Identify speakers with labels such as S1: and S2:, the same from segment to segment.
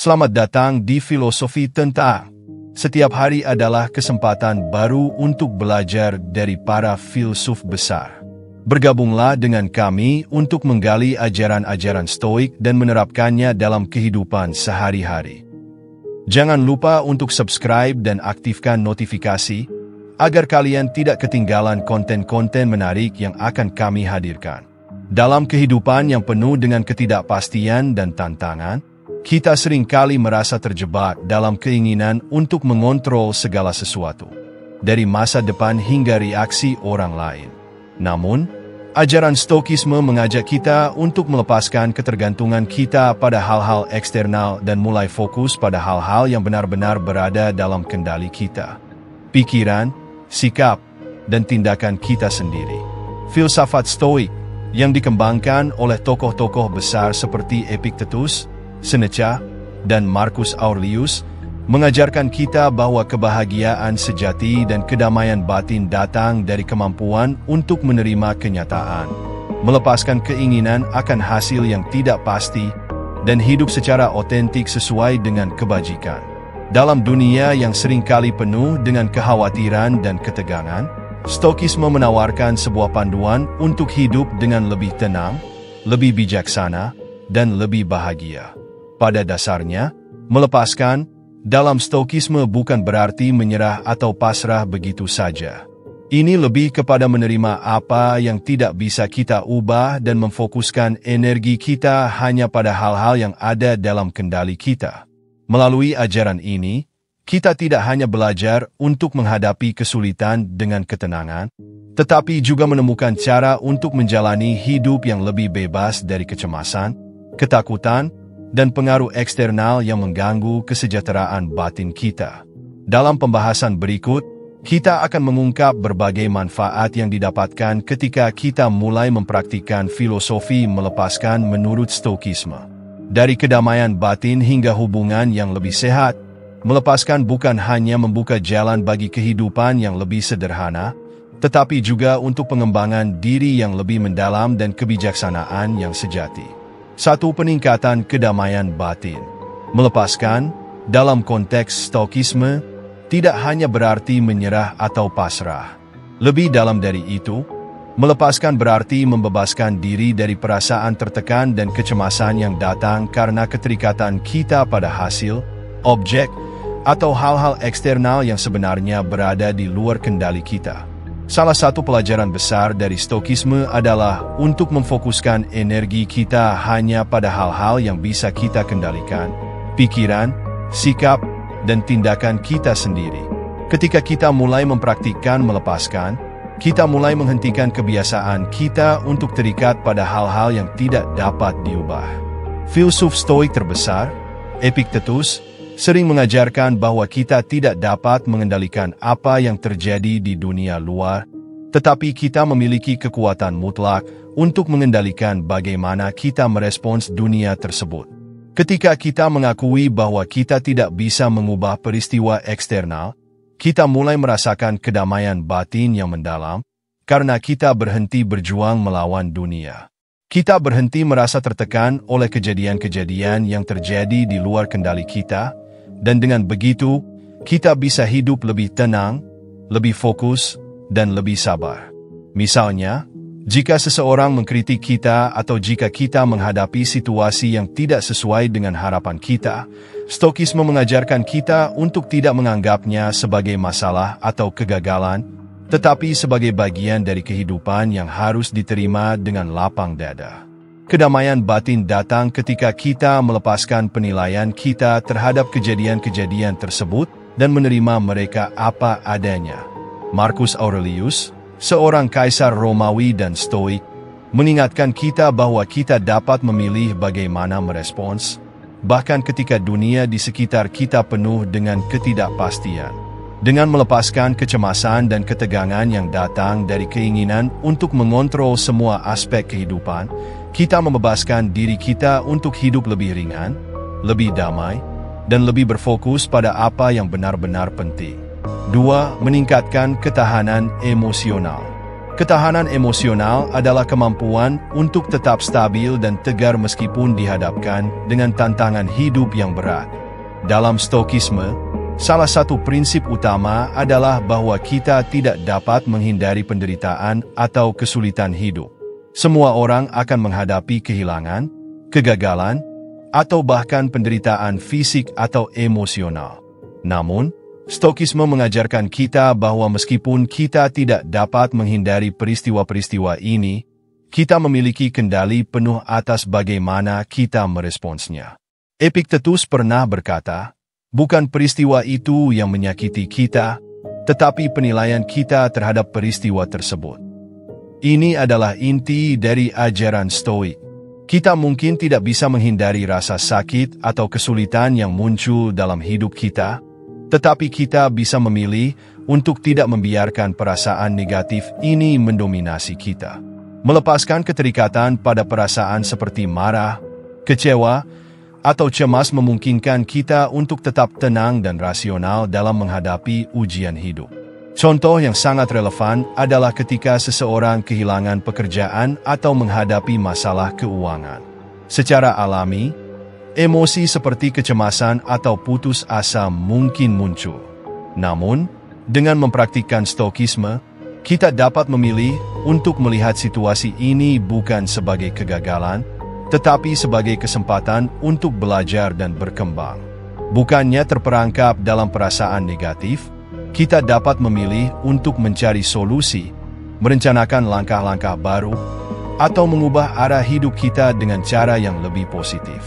S1: Selamat datang di Filosofi Tentang. Setiap hari adalah kesempatan baru untuk belajar dari para filsuf besar. Bergabunglah dengan kami untuk menggali ajaran-ajaran Stoik dan menerapkannya dalam kehidupan sehari-hari. Jangan lupa untuk subscribe dan aktifkan notifikasi, agar kalian tidak ketinggalan konten-konten menarik yang akan kami hadirkan. Dalam kehidupan yang penuh dengan ketidakpastian dan tantangan, kita seringkali merasa terjebak dalam keinginan untuk mengontrol segala sesuatu, dari masa depan hingga reaksi orang lain. Namun, ajaran Stokisme mengajak kita untuk melepaskan ketergantungan kita pada hal-hal eksternal dan mulai fokus pada hal-hal yang benar-benar berada dalam kendali kita. Pikiran, sikap, dan tindakan kita sendiri. Filsafat Stoik yang dikembangkan oleh tokoh-tokoh besar seperti Epictetus, Seneca, dan Marcus Aurelius mengajarkan kita bahwa kebahagiaan sejati dan kedamaian batin datang dari kemampuan untuk menerima kenyataan, melepaskan keinginan akan hasil yang tidak pasti, dan hidup secara otentik sesuai dengan kebajikan. Dalam dunia yang seringkali penuh dengan kekhawatiran dan ketegangan, Stokisme menawarkan sebuah panduan untuk hidup dengan lebih tenang, lebih bijaksana, dan lebih bahagia. Pada dasarnya, melepaskan dalam Stokisme bukan berarti menyerah atau pasrah begitu saja. Ini lebih kepada menerima apa yang tidak bisa kita ubah dan memfokuskan energi kita hanya pada hal-hal yang ada dalam kendali kita. Melalui ajaran ini, kita tidak hanya belajar untuk menghadapi kesulitan dengan ketenangan, tetapi juga menemukan cara untuk menjalani hidup yang lebih bebas dari kecemasan, ketakutan, dan pengaruh eksternal yang mengganggu kesejahteraan batin kita. Dalam pembahasan berikut, kita akan mengungkap berbagai manfaat yang didapatkan ketika kita mulai mempraktikkan filosofi melepaskan menurut Stokisme. Dari kedamaian batin hingga hubungan yang lebih sehat, melepaskan bukan hanya membuka jalan bagi kehidupan yang lebih sederhana, tetapi juga untuk pengembangan diri yang lebih mendalam dan kebijaksanaan yang sejati. 1. Peningkatan kedamaian batin. Melepaskan, dalam konteks Stokisme, tidak hanya berarti menyerah atau pasrah. Lebih dalam dari itu, melepaskan berarti membebaskan diri dari perasaan tertekan dan kecemasan yang datang karena keterikatan kita pada hasil, objek, atau hal-hal eksternal yang sebenarnya berada di luar kendali kita. Salah satu pelajaran besar dari Stokisme adalah untuk memfokuskan energi kita hanya pada hal-hal yang bisa kita kendalikan, pikiran, sikap, dan tindakan kita sendiri. Ketika kita mulai mempraktikkan melepaskan, kita mulai menghentikan kebiasaan kita untuk terikat pada hal-hal yang tidak dapat diubah. Filsuf Stoik terbesar, Epictetus, sering mengajarkan bahwa kita tidak dapat mengendalikan apa yang terjadi di dunia luar, tetapi kita memiliki kekuatan mutlak untuk mengendalikan bagaimana kita merespons dunia tersebut. Ketika kita mengakui bahwa kita tidak bisa mengubah peristiwa eksternal, kita mulai merasakan kedamaian batin yang mendalam, karena kita berhenti berjuang melawan dunia. Kita berhenti merasa tertekan oleh kejadian-kejadian yang terjadi di luar kendali kita, dan dengan begitu, kita bisa hidup lebih tenang, lebih fokus, dan lebih sabar. Misalnya, jika seseorang mengkritik kita atau jika kita menghadapi situasi yang tidak sesuai dengan harapan kita, Stokisme mengajarkan kita untuk tidak menganggapnya sebagai masalah atau kegagalan, tetapi sebagai bagian dari kehidupan yang harus diterima dengan lapang dada. Kedamaian batin datang ketika kita melepaskan penilaian kita terhadap kejadian-kejadian tersebut dan menerima mereka apa adanya. Marcus Aurelius, seorang kaisar Romawi dan Stoik, mengingatkan kita bahwa kita dapat memilih bagaimana merespons, bahkan ketika dunia di sekitar kita penuh dengan ketidakpastian. Dengan melepaskan kecemasan dan ketegangan yang datang dari keinginan untuk mengontrol semua aspek kehidupan, kita membebaskan diri kita untuk hidup lebih ringan, lebih damai, dan lebih berfokus pada apa yang benar-benar penting. 2. Meningkatkan ketahanan emosional. Ketahanan emosional adalah kemampuan untuk tetap stabil dan tegar meskipun dihadapkan dengan tantangan hidup yang berat. Dalam Stoikisme, salah satu prinsip utama adalah bahwa kita tidak dapat menghindari penderitaan atau kesulitan hidup. Semua orang akan menghadapi kehilangan, kegagalan, atau bahkan penderitaan fisik atau emosional. Namun, Stoikisme mengajarkan kita bahwa meskipun kita tidak dapat menghindari peristiwa-peristiwa ini, kita memiliki kendali penuh atas bagaimana kita meresponsnya. Epictetus pernah berkata, bukan peristiwa itu yang menyakiti kita, tetapi penilaian kita terhadap peristiwa tersebut. Ini adalah inti dari ajaran Stoik. Kita mungkin tidak bisa menghindari rasa sakit atau kesulitan yang muncul dalam hidup kita, tetapi kita bisa memilih untuk tidak membiarkan perasaan negatif ini mendominasi kita. Melepaskan keterikatan pada perasaan seperti marah, kecewa, atau cemas memungkinkan kita untuk tetap tenang dan rasional dalam menghadapi ujian hidup. Contoh yang sangat relevan adalah ketika seseorang kehilangan pekerjaan atau menghadapi masalah keuangan. Secara alami, emosi seperti kecemasan atau putus asa mungkin muncul. Namun, dengan mempraktikkan Stoikisme, kita dapat memilih untuk melihat situasi ini bukan sebagai kegagalan, tetapi sebagai kesempatan untuk belajar dan berkembang. Bukannya terperangkap dalam perasaan negatif, kita dapat memilih untuk mencari solusi, merencanakan langkah-langkah baru, atau mengubah arah hidup kita dengan cara yang lebih positif.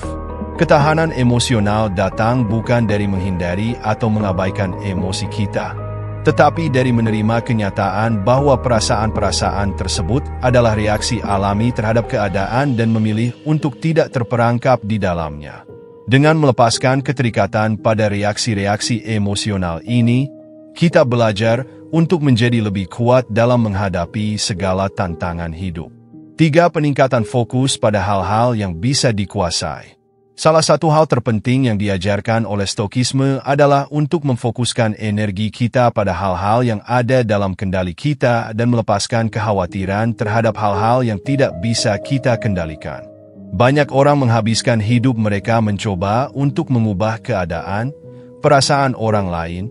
S1: Ketahanan emosional datang bukan dari menghindari atau mengabaikan emosi kita, tetapi dari menerima kenyataan bahwa perasaan-perasaan tersebut adalah reaksi alami terhadap keadaan dan memilih untuk tidak terperangkap di dalamnya. Dengan melepaskan keterikatan pada reaksi-reaksi emosional ini, kita belajar untuk menjadi lebih kuat dalam menghadapi segala tantangan hidup. 3. Peningkatan fokus pada hal-hal yang bisa dikuasai. Salah satu hal terpenting yang diajarkan oleh Stoikisme adalah untuk memfokuskan energi kita pada hal-hal yang ada dalam kendali kita dan melepaskan kekhawatiran terhadap hal-hal yang tidak bisa kita kendalikan. Banyak orang menghabiskan hidup mereka mencoba untuk mengubah keadaan, perasaan orang lain,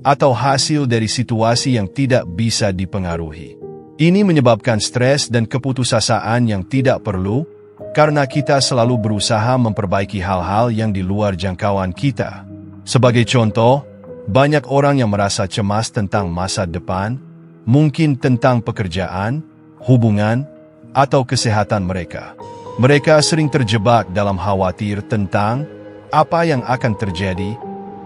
S1: atau hasil dari situasi yang tidak bisa dipengaruhi. Ini menyebabkan stres dan keputusasaan yang tidak perlu, karena kita selalu berusaha memperbaiki hal-hal yang di luar jangkauan kita. Sebagai contoh, banyak orang yang merasa cemas tentang masa depan, mungkin tentang pekerjaan, hubungan, atau kesehatan mereka. Mereka sering terjebak dalam khawatir tentang apa yang akan terjadi,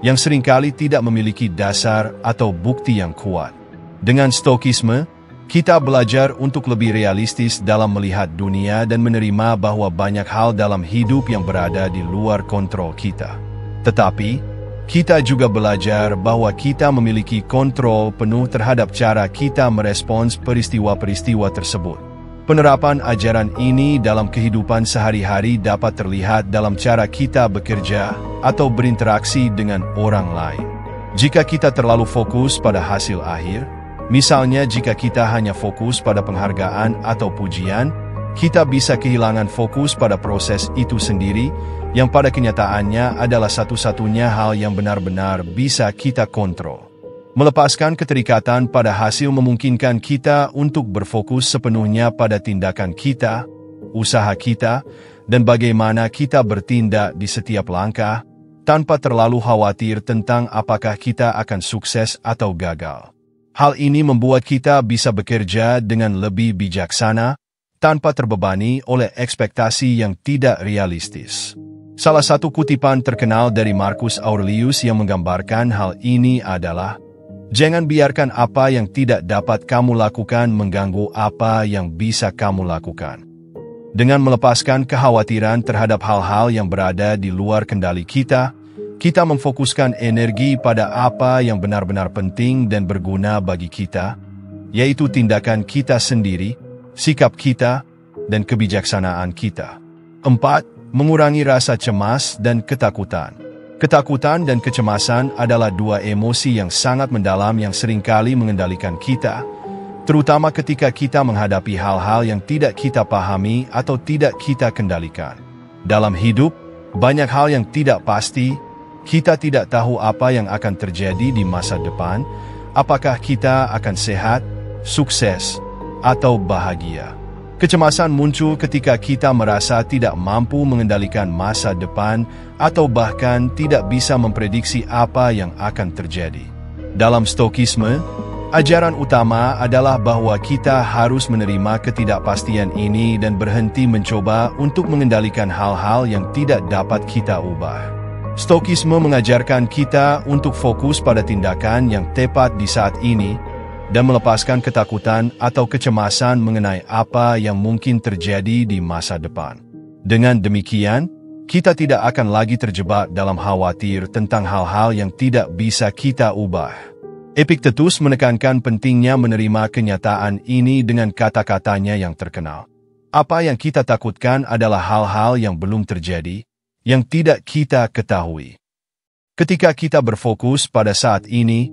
S1: yang seringkali tidak memiliki dasar atau bukti yang kuat. Dengan Stoikisme, kita belajar untuk lebih realistis dalam melihat dunia dan menerima bahwa banyak hal dalam hidup yang berada di luar kontrol kita. Tetapi, kita juga belajar bahwa kita memiliki kontrol penuh terhadap cara kita merespons peristiwa-peristiwa tersebut. Penerapan ajaran ini dalam kehidupan sehari-hari dapat terlihat dalam cara kita bekerja atau berinteraksi dengan orang lain. Jika kita terlalu fokus pada hasil akhir, misalnya jika kita hanya fokus pada penghargaan atau pujian, kita bisa kehilangan fokus pada proses itu sendiri, yang pada kenyataannya adalah satu-satunya hal yang benar-benar bisa kita kontrol. Melepaskan keterikatan pada hasil memungkinkan kita untuk berfokus sepenuhnya pada tindakan kita, usaha kita, dan bagaimana kita bertindak di setiap langkah, tanpa terlalu khawatir tentang apakah kita akan sukses atau gagal. Hal ini membuat kita bisa bekerja dengan lebih bijaksana, tanpa terbebani oleh ekspektasi yang tidak realistis. Salah satu kutipan terkenal dari Marcus Aurelius yang menggambarkan hal ini adalah, "Jangan biarkan apa yang tidak dapat kamu lakukan mengganggu apa yang bisa kamu lakukan." Dengan melepaskan kekhawatiran terhadap hal-hal yang berada di luar kendali kita, kita memfokuskan energi pada apa yang benar-benar penting dan berguna bagi kita, yaitu tindakan kita sendiri, sikap kita, dan kebijaksanaan kita. 4. Mengurangi rasa cemas dan ketakutan. Ketakutan dan kecemasan adalah dua emosi yang sangat mendalam yang seringkali mengendalikan kita, terutama ketika kita menghadapi hal-hal yang tidak kita pahami atau tidak kita kendalikan. Dalam hidup, banyak hal yang tidak pasti. Kita tidak tahu apa yang akan terjadi di masa depan, apakah kita akan sehat, sukses, atau bahagia. Kecemasan muncul ketika kita merasa tidak mampu mengendalikan masa depan atau bahkan tidak bisa memprediksi apa yang akan terjadi. Dalam Stoikisme, ajaran utama adalah bahwa kita harus menerima ketidakpastian ini dan berhenti mencoba untuk mengendalikan hal-hal yang tidak dapat kita ubah. Stoikisme mengajarkan kita untuk fokus pada tindakan yang tepat di saat ini dan melepaskan ketakutan atau kecemasan mengenai apa yang mungkin terjadi di masa depan. Dengan demikian, kita tidak akan lagi terjebak dalam khawatir tentang hal-hal yang tidak bisa kita ubah. Epictetus menekankan pentingnya menerima kenyataan ini dengan kata-katanya yang terkenal. Apa yang kita takutkan adalah hal-hal yang belum terjadi, yang tidak kita ketahui. Ketika kita berfokus pada saat ini,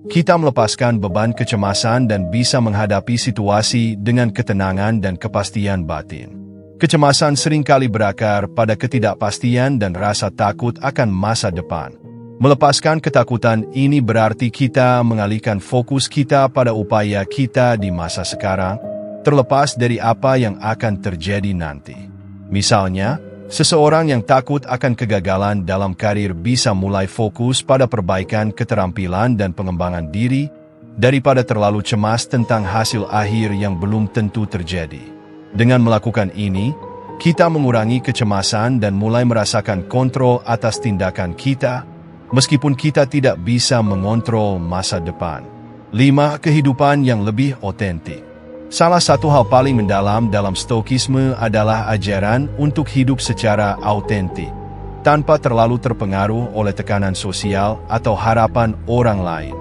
S1: kita melepaskan beban kecemasan dan bisa menghadapi situasi dengan ketenangan dan kepastian batin. Kecemasan seringkali berakar pada ketidakpastian dan rasa takut akan masa depan. Melepaskan ketakutan ini berarti kita mengalihkan fokus kita pada upaya kita di masa sekarang, terlepas dari apa yang akan terjadi nanti. Misalnya, seseorang yang takut akan kegagalan dalam karir bisa mulai fokus pada perbaikan keterampilan dan pengembangan diri, daripada terlalu cemas tentang hasil akhir yang belum tentu terjadi. Dengan melakukan ini, kita mengurangi kecemasan dan mulai merasakan kontrol atas tindakan kita, meskipun kita tidak bisa mengontrol masa depan. 5. Kehidupan yang lebih otentik. Salah satu hal paling mendalam dalam Stoikisme adalah ajaran untuk hidup secara autentik, tanpa terlalu terpengaruh oleh tekanan sosial atau harapan orang lain.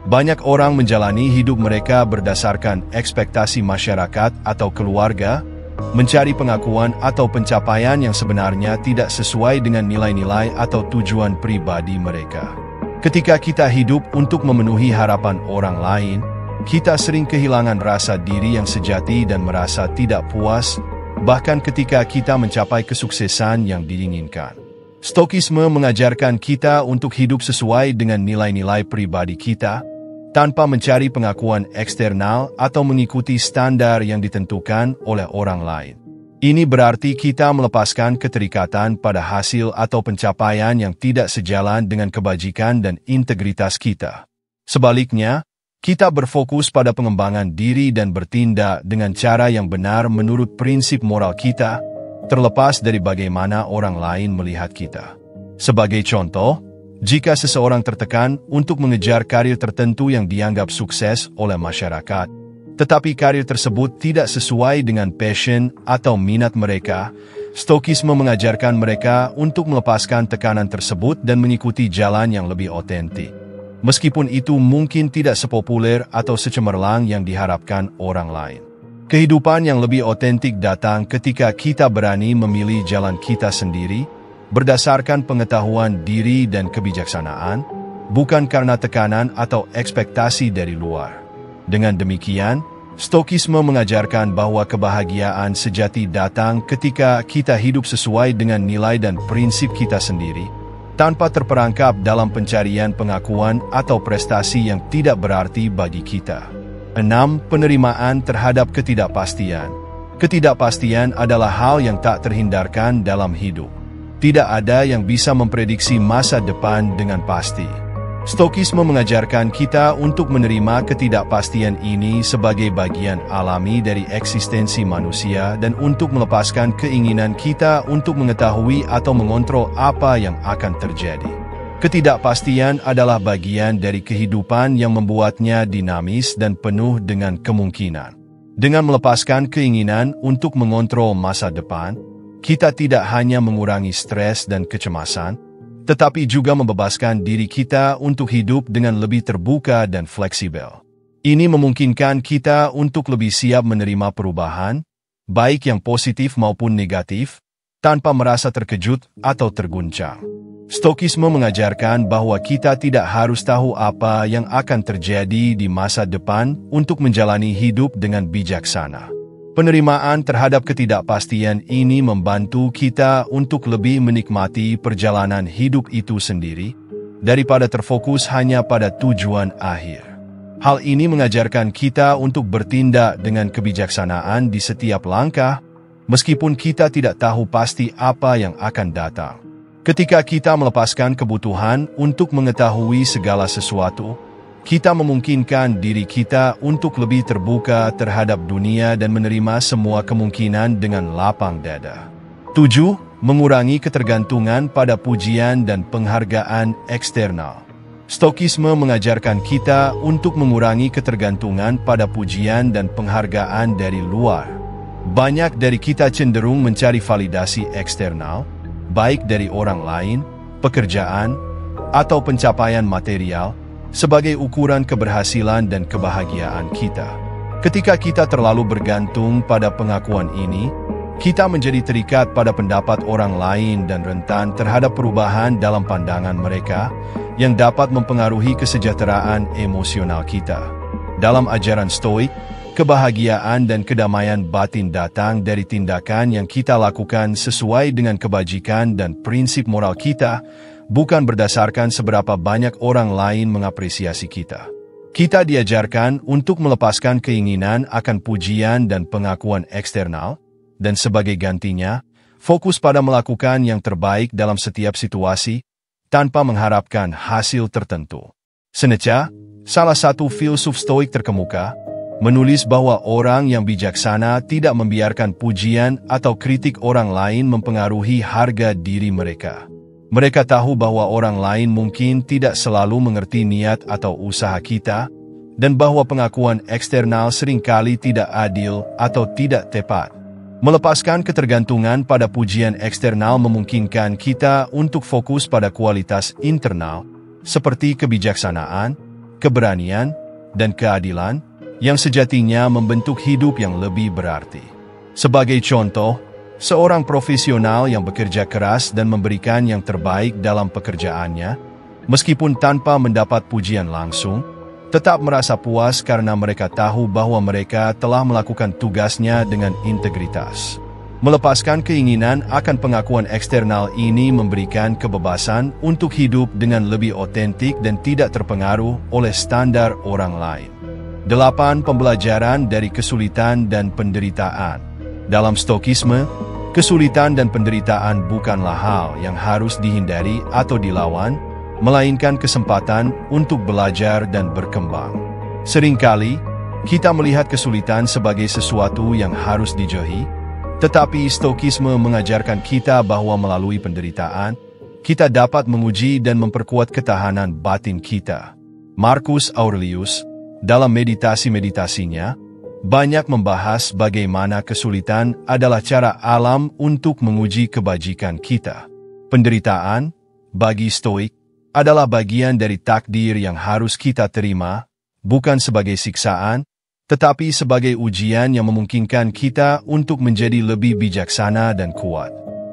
S1: Banyak orang menjalani hidup mereka berdasarkan ekspektasi masyarakat atau keluarga, mencari pengakuan atau pencapaian yang sebenarnya tidak sesuai dengan nilai-nilai atau tujuan pribadi mereka. Ketika kita hidup untuk memenuhi harapan orang lain, kita sering kehilangan rasa diri yang sejati dan merasa tidak puas, bahkan ketika kita mencapai kesuksesan yang diinginkan. Stoikisme mengajarkan kita untuk hidup sesuai dengan nilai-nilai pribadi kita, tanpa mencari pengakuan eksternal atau mengikuti standar yang ditentukan oleh orang lain. Ini berarti kita melepaskan keterikatan pada hasil atau pencapaian yang tidak sejalan dengan kebajikan dan integritas kita. Sebaliknya, kita berfokus pada pengembangan diri dan bertindak dengan cara yang benar menurut prinsip moral kita, terlepas dari bagaimana orang lain melihat kita. Sebagai contoh, jika seseorang tertekan untuk mengejar karir tertentu yang dianggap sukses oleh masyarakat, tetapi karir tersebut tidak sesuai dengan passion atau minat mereka, Stoikisme mengajarkan mereka untuk melepaskan tekanan tersebut dan mengikuti jalan yang lebih otentik. Meskipun itu mungkin tidak sepopuler atau secemerlang yang diharapkan orang lain. Kehidupan yang lebih otentik datang ketika kita berani memilih jalan kita sendiri, berdasarkan pengetahuan diri dan kebijaksanaan, bukan karena tekanan atau ekspektasi dari luar. Dengan demikian, Stoikisme mengajarkan bahwa kebahagiaan sejati datang ketika kita hidup sesuai dengan nilai dan prinsip kita sendiri, tanpa terperangkap dalam pencarian pengakuan atau prestasi yang tidak berarti bagi kita. 6. Penerimaan terhadap ketidakpastian. Ketidakpastian adalah hal yang tak terhindarkan dalam hidup. Tidak ada yang bisa memprediksi masa depan dengan pasti. Stoikisme mengajarkan kita untuk menerima ketidakpastian ini sebagai bagian alami dari eksistensi manusia dan untuk melepaskan keinginan kita untuk mengetahui atau mengontrol apa yang akan terjadi. Ketidakpastian adalah bagian dari kehidupan yang membuatnya dinamis dan penuh dengan kemungkinan. Dengan melepaskan keinginan untuk mengontrol masa depan, kita tidak hanya mengurangi stres dan kecemasan, tetapi juga membebaskan diri kita untuk hidup dengan lebih terbuka dan fleksibel. Ini memungkinkan kita untuk lebih siap menerima perubahan, baik yang positif maupun negatif, tanpa merasa terkejut atau terguncang. Stokisme mengajarkan bahwa kita tidak harus tahu apa yang akan terjadi di masa depan untuk menjalani hidup dengan bijaksana. Penerimaan terhadap ketidakpastian ini membantu kita untuk lebih menikmati perjalanan hidup itu sendiri, daripada terfokus hanya pada tujuan akhir. Hal ini mengajarkan kita untuk bertindak dengan kebijaksanaan di setiap langkah, meskipun kita tidak tahu pasti apa yang akan datang. Ketika kita melepaskan kebutuhan untuk mengetahui segala sesuatu, kita memungkinkan diri kita untuk lebih terbuka terhadap dunia dan menerima semua kemungkinan dengan lapang dada. 7. Mengurangi ketergantungan pada pujian dan penghargaan eksternal. Stokisme mengajarkan kita untuk mengurangi ketergantungan pada pujian dan penghargaan dari luar. Banyak dari kita cenderung mencari validasi eksternal, baik dari orang lain, pekerjaan, atau pencapaian material, sebagai ukuran keberhasilan dan kebahagiaan kita. Ketika kita terlalu bergantung pada pengakuan ini, kita menjadi terikat pada pendapat orang lain dan rentan terhadap perubahan dalam pandangan mereka yang dapat mempengaruhi kesejahteraan emosional kita. Dalam ajaran Stoik, kebahagiaan dan kedamaian batin datang dari tindakan yang kita lakukan sesuai dengan kebajikan dan prinsip moral kita, bukan berdasarkan seberapa banyak orang lain mengapresiasi kita. Kita diajarkan untuk melepaskan keinginan akan pujian dan pengakuan eksternal, dan sebagai gantinya, fokus pada melakukan yang terbaik dalam setiap situasi, tanpa mengharapkan hasil tertentu. Seneca, salah satu filsuf Stoik terkemuka, menulis bahwa orang yang bijaksana tidak membiarkan pujian atau kritik orang lain mempengaruhi harga diri mereka. Mereka tahu bahwa orang lain mungkin tidak selalu mengerti niat atau usaha kita, dan bahwa pengakuan eksternal seringkali tidak adil atau tidak tepat. Melepaskan ketergantungan pada pujian eksternal memungkinkan kita untuk fokus pada kualitas internal, seperti kebijaksanaan, keberanian, dan keadilan, yang sejatinya membentuk hidup yang lebih berarti. Sebagai contoh, seorang profesional yang bekerja keras dan memberikan yang terbaik dalam pekerjaannya, meskipun tanpa mendapat pujian langsung, tetap merasa puas karena mereka tahu bahwa mereka telah melakukan tugasnya dengan integritas. Melepaskan keinginan akan pengakuan eksternal ini memberikan kebebasan untuk hidup dengan lebih otentik dan tidak terpengaruh oleh standar orang lain. 8. Pembelajaran dari kesulitan dan penderitaan. Dalam Stokisme, kesulitan dan penderitaan bukanlah hal yang harus dihindari atau dilawan, melainkan kesempatan untuk belajar dan berkembang. Seringkali, kita melihat kesulitan sebagai sesuatu yang harus dijauhi, tetapi Stokisme mengajarkan kita bahwa melalui penderitaan, kita dapat menguji dan memperkuat ketahanan batin kita. Marcus Aurelius, dalam meditasi-meditasinya, banyak membahas bagaimana kesulitan adalah cara alam untuk menguji kebajikan kita. Penderitaan, bagi Stoik, adalah bagian dari takdir yang harus kita terima, bukan sebagai siksaan, tetapi sebagai ujian yang memungkinkan kita untuk menjadi lebih bijaksana dan kuat.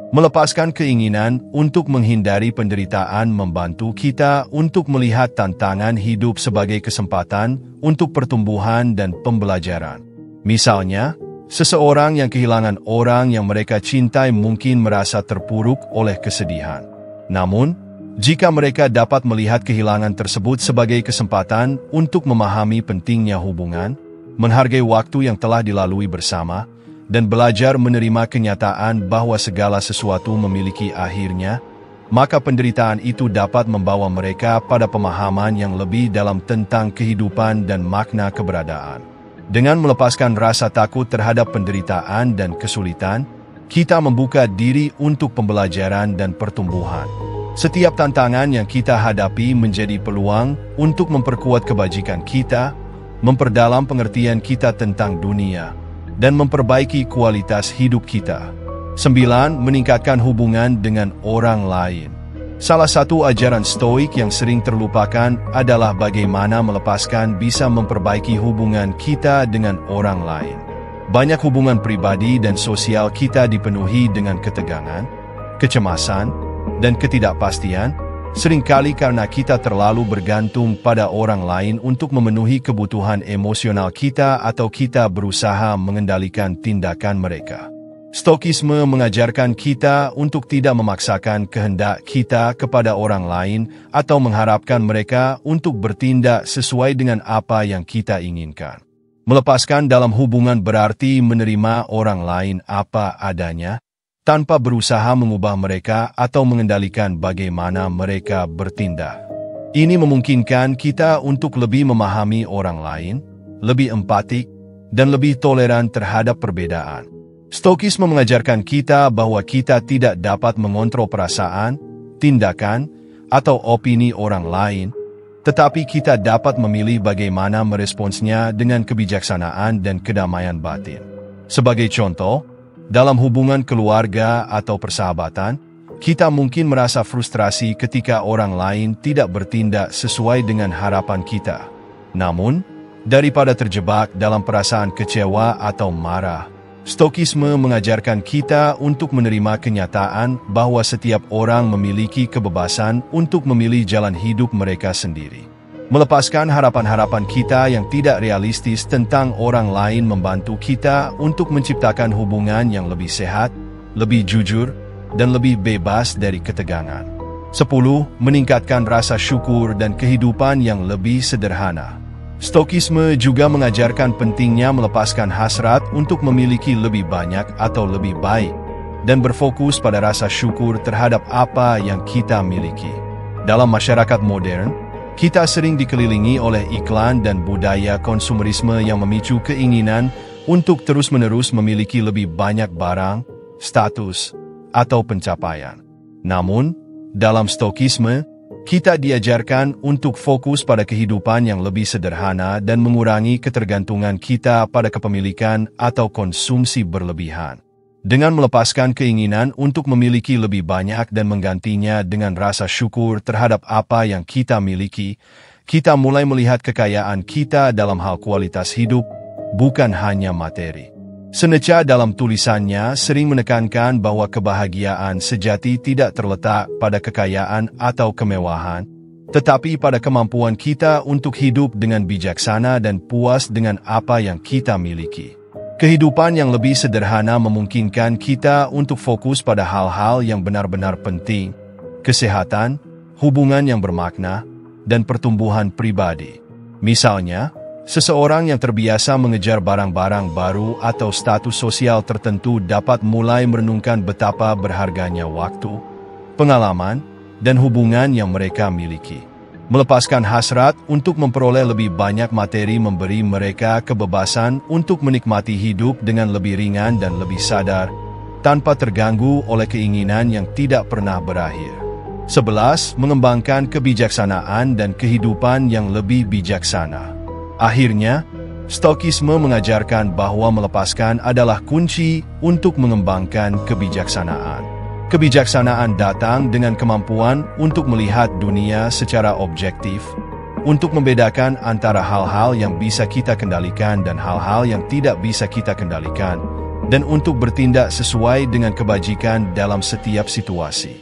S1: Melepaskan keinginan untuk menghindari penderitaan membantu kita untuk melihat tantangan hidup sebagai kesempatan untuk pertumbuhan dan pembelajaran. Misalnya, seseorang yang kehilangan orang yang mereka cintai mungkin merasa terpuruk oleh kesedihan. Namun, jika mereka dapat melihat kehilangan tersebut sebagai kesempatan untuk memahami pentingnya hubungan, menghargai waktu yang telah dilalui bersama, dan belajar menerima kenyataan bahwa segala sesuatu memiliki akhirnya, maka penderitaan itu dapat membawa mereka pada pemahaman yang lebih dalam tentang kehidupan dan makna keberadaan. Dengan melepaskan rasa takut terhadap penderitaan dan kesulitan, kita membuka diri untuk pembelajaran dan pertumbuhan. Setiap tantangan yang kita hadapi menjadi peluang untuk memperkuat kebajikan kita, memperdalam pengertian kita tentang dunia, dan memperbaiki kualitas hidup kita. 9. Meningkatkan hubungan dengan orang lain. Salah satu ajaran Stoik yang sering terlupakan adalah bagaimana melepaskan bisa memperbaiki hubungan kita dengan orang lain. Banyak hubungan pribadi dan sosial kita dipenuhi dengan ketegangan, kecemasan, dan ketidakpastian, seringkali karena kita terlalu bergantung pada orang lain untuk memenuhi kebutuhan emosional kita atau kita berusaha mengendalikan tindakan mereka. Stokisme mengajarkan kita untuk tidak memaksakan kehendak kita kepada orang lain atau mengharapkan mereka untuk bertindak sesuai dengan apa yang kita inginkan. Melepaskan dalam hubungan berarti menerima orang lain apa adanya, tanpa berusaha mengubah mereka atau mengendalikan bagaimana mereka bertindak. Ini memungkinkan kita untuk lebih memahami orang lain, lebih empatik, dan lebih toleran terhadap perbedaan. Stokisme mengajarkan kita bahwa kita tidak dapat mengontrol perasaan, tindakan, atau opini orang lain, tetapi kita dapat memilih bagaimana meresponsnya dengan kebijaksanaan dan kedamaian batin. Sebagai contoh, dalam hubungan keluarga atau persahabatan, kita mungkin merasa frustrasi ketika orang lain tidak bertindak sesuai dengan harapan kita. Namun, daripada terjebak dalam perasaan kecewa atau marah, Stokisme mengajarkan kita untuk menerima kenyataan bahwa setiap orang memiliki kebebasan untuk memilih jalan hidup mereka sendiri. Melepaskan harapan-harapan kita yang tidak realistis tentang orang lain membantu kita untuk menciptakan hubungan yang lebih sehat, lebih jujur, dan lebih bebas dari ketegangan. 10. Meningkatkan rasa syukur dan kehidupan yang lebih sederhana. Stokisme juga mengajarkan pentingnya melepaskan hasrat untuk memiliki lebih banyak atau lebih baik, dan berfokus pada rasa syukur terhadap apa yang kita miliki. Dalam masyarakat modern, kita sering dikelilingi oleh iklan dan budaya konsumerisme yang memicu keinginan untuk terus-menerus memiliki lebih banyak barang, status, atau pencapaian. Namun, dalam Stokisme, kita diajarkan untuk fokus pada kehidupan yang lebih sederhana dan mengurangi ketergantungan kita pada kepemilikan atau konsumsi berlebihan. Dengan melepaskan keinginan untuk memiliki lebih banyak dan menggantinya dengan rasa syukur terhadap apa yang kita miliki, kita mulai melihat kekayaan kita dalam hal kualitas hidup, bukan hanya materi. Seneca dalam tulisannya sering menekankan bahwa kebahagiaan sejati tidak terletak pada kekayaan atau kemewahan, tetapi pada kemampuan kita untuk hidup dengan bijaksana dan puas dengan apa yang kita miliki. Kehidupan yang lebih sederhana memungkinkan kita untuk fokus pada hal-hal yang benar-benar penting, kesehatan, hubungan yang bermakna, dan pertumbuhan pribadi. Misalnya, seseorang yang terbiasa mengejar barang-barang baru atau status sosial tertentu dapat mulai merenungkan betapa berharganya waktu, pengalaman, dan hubungan yang mereka miliki. Melepaskan hasrat untuk memperoleh lebih banyak materi memberi mereka kebebasan untuk menikmati hidup dengan lebih ringan dan lebih sadar, tanpa terganggu oleh keinginan yang tidak pernah berakhir. 11. Mengembangkan kebijaksanaan dan kehidupan yang lebih bijaksana. Akhirnya, Stokisme mengajarkan bahwa melepaskan adalah kunci untuk mengembangkan kebijaksanaan. Kebijaksanaan datang dengan kemampuan untuk melihat dunia secara objektif, untuk membedakan antara hal-hal yang bisa kita kendalikan dan hal-hal yang tidak bisa kita kendalikan, dan untuk bertindak sesuai dengan kebajikan dalam setiap situasi.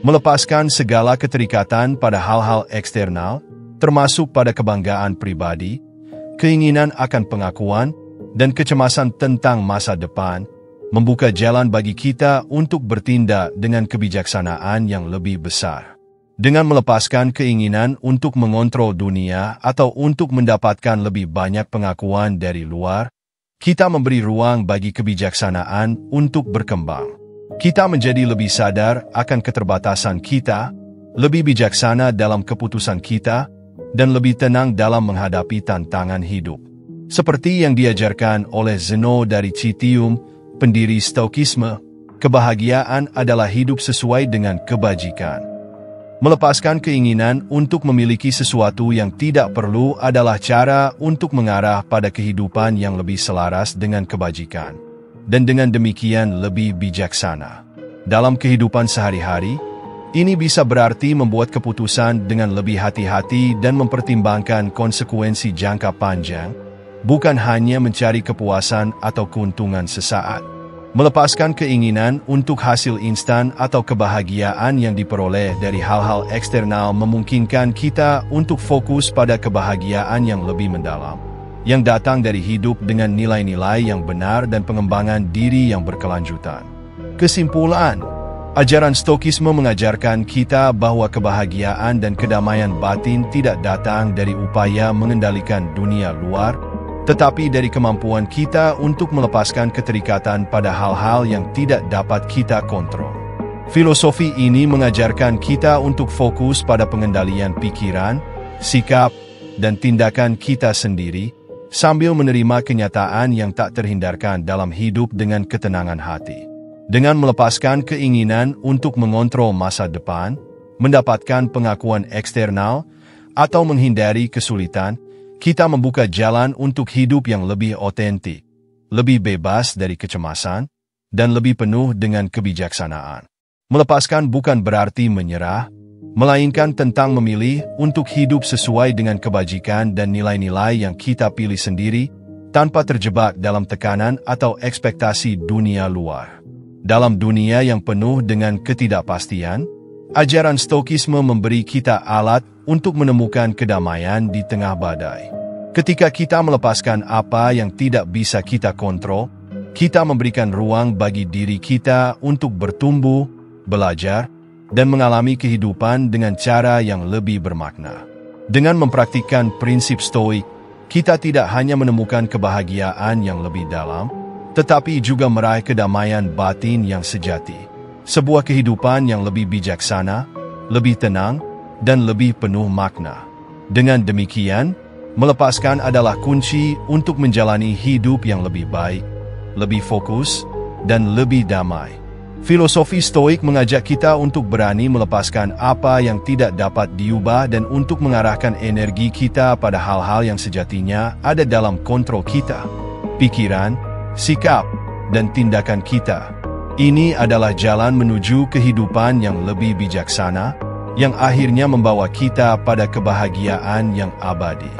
S1: Melepaskan segala keterikatan pada hal-hal eksternal, termasuk pada kebanggaan pribadi, keinginan akan pengakuan, dan kecemasan tentang masa depan, membuka jalan bagi kita untuk bertindak dengan kebijaksanaan yang lebih besar. Dengan melepaskan keinginan untuk mengontrol dunia atau untuk mendapatkan lebih banyak pengakuan dari luar, kita memberi ruang bagi kebijaksanaan untuk berkembang. Kita menjadi lebih sadar akan keterbatasan kita, lebih bijaksana dalam keputusan kita, dan lebih tenang dalam menghadapi tantangan hidup. Seperti yang diajarkan oleh Zeno dari Citium, pendiri Stokisme, kebahagiaan adalah hidup sesuai dengan kebajikan. Melepaskan keinginan untuk memiliki sesuatu yang tidak perlu adalah cara untuk mengarah pada kehidupan yang lebih selaras dengan kebajikan, dan dengan demikian lebih bijaksana. Dalam kehidupan sehari-hari, ini bisa berarti membuat keputusan dengan lebih hati-hati dan mempertimbangkan konsekuensi jangka panjang, bukan hanya mencari kepuasan atau keuntungan sesaat. Melepaskan keinginan untuk hasil instan atau kebahagiaan yang diperoleh dari hal-hal eksternal memungkinkan kita untuk fokus pada kebahagiaan yang lebih mendalam, yang datang dari hidup dengan nilai-nilai yang benar dan pengembangan diri yang berkelanjutan. Kesimpulan, ajaran Stokisme mengajarkan kita bahwa kebahagiaan dan kedamaian batin tidak datang dari upaya mengendalikan dunia luar, tetapi dari kemampuan kita untuk melepaskan keterikatan pada hal-hal yang tidak dapat kita kontrol. Filosofi ini mengajarkan kita untuk fokus pada pengendalian pikiran, sikap, dan tindakan kita sendiri, sambil menerima kenyataan yang tak terhindarkan dalam hidup dengan ketenangan hati. Dengan melepaskan keinginan untuk mengontrol masa depan, mendapatkan pengakuan eksternal, atau menghindari kesulitan, kita membuka jalan untuk hidup yang lebih otentik, lebih bebas dari kecemasan, dan lebih penuh dengan kebijaksanaan. Melepaskan bukan berarti menyerah, melainkan tentang memilih untuk hidup sesuai dengan kebajikan dan nilai-nilai yang kita pilih sendiri, tanpa terjebak dalam tekanan atau ekspektasi dunia luar. Dalam dunia yang penuh dengan ketidakpastian, ajaran Stokisme memberi kita alat untuk menemukan kedamaian di tengah badai. Ketika kita melepaskan apa yang tidak bisa kita kontrol, kita memberikan ruang bagi diri kita untuk bertumbuh, belajar, dan mengalami kehidupan dengan cara yang lebih bermakna. Dengan mempraktikkan prinsip Stoik, kita tidak hanya menemukan kebahagiaan yang lebih dalam, tetapi juga meraih kedamaian batin yang sejati. Sebuah kehidupan yang lebih bijaksana, lebih tenang, dan lebih penuh makna. Dengan demikian, melepaskan adalah kunci untuk menjalani hidup yang lebih baik, lebih fokus, dan lebih damai. Filosofi Stoik mengajak kita untuk berani melepaskan apa yang tidak dapat diubah dan untuk mengarahkan energi kita pada hal-hal yang sejatinya ada dalam kontrol kita, pikiran, sikap, dan tindakan kita. Ini adalah jalan menuju kehidupan yang lebih bijaksana, yang akhirnya membawa kita pada kebahagiaan yang abadi.